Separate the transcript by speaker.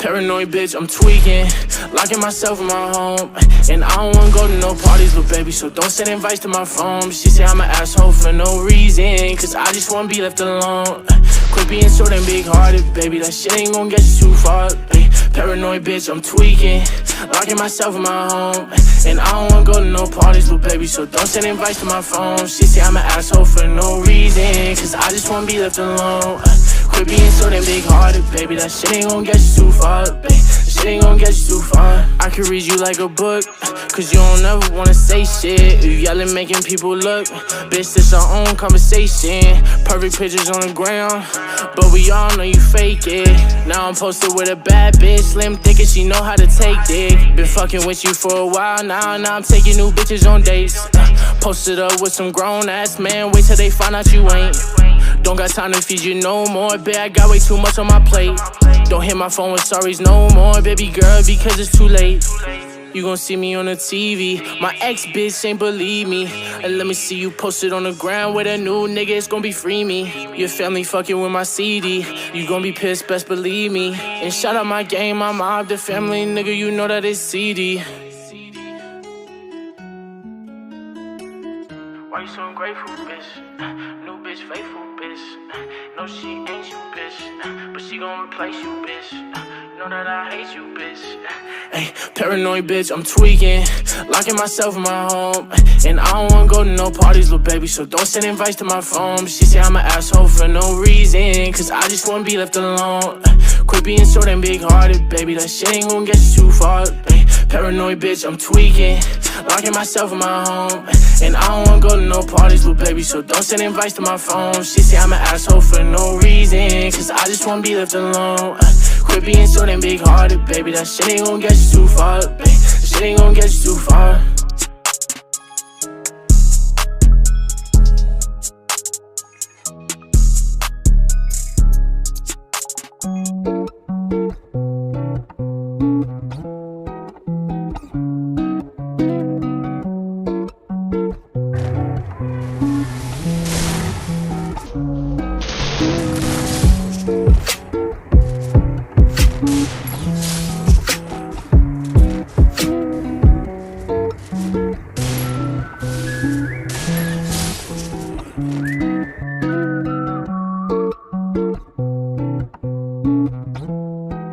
Speaker 1: Paranoid bitch, I'm tweaking, locking myself in my home. And I don't wanna go to no parties, but baby, so don't send invites to my phone. She say I'm an asshole for no reason, cause I just wanna be left alone. Quit being so damn big-hearted, baby, that shit ain't gon' get you too far. Paranoid bitch, I'm tweaking, locking myself in my home. And I don't wanna go to no parties, but baby, so don't send invites to my phone. She say I'm an asshole for no reason, cause I just wanna be left alone. Quit being so damn big-hearted, baby, that shit ain't gon' get you too far, baby. That shit ain't gon' get you too far. I can read you like a book, cause you don't ever wanna say shit. You yelling, making people look. Bitch, this our own conversation. Perfect pictures on the ground, but we all know you fake it. Now I'm posted with a bad bitch, slim thick and she know how to take dick. Been fucking with you for a while now I'm taking new bitches on dates. Posted up with some grown-ass man, wait till they find out you ain't. Don't got time to feed you no more, bitch, I got way too much on my plate. Don't hit my phone with sorries no more, baby girl, because it's too late. You gon' see me on the TV, my ex-bitch ain't believe me. And let me see you posted on the ground with a new nigga, it's gon' be free me. Your family fucking with my CD, you gon' be pissed, best believe me. And shout out my game, my mob, the family, nigga, you know that it's CD. Why you so ungrateful, bitch? New bitch, faithful, bitch. No, she ain't you, bitch. But she gon' replace you, bitch. Know that I hate you, bitch. Hey, paranoid bitch, I'm tweaking, locking myself in my home. And I don't wanna go to no parties, little baby, so don't send invites to my phone. She say I'm an asshole for no reason, cause I just wanna be left alone. Quit being so damn big-hearted, baby, that shit ain't gon' get you too far. Hey, paranoid bitch, I'm tweaking, locking myself in my home. And I don't wanna go to no parties, little baby, so don't send invites to my phone. She say I'm an asshole for no reason, cause I just wanna be left alone. Quit being so damn big-hearted, baby, that shit ain't gon' get you too far, baby. That shit ain't gon' get you too far.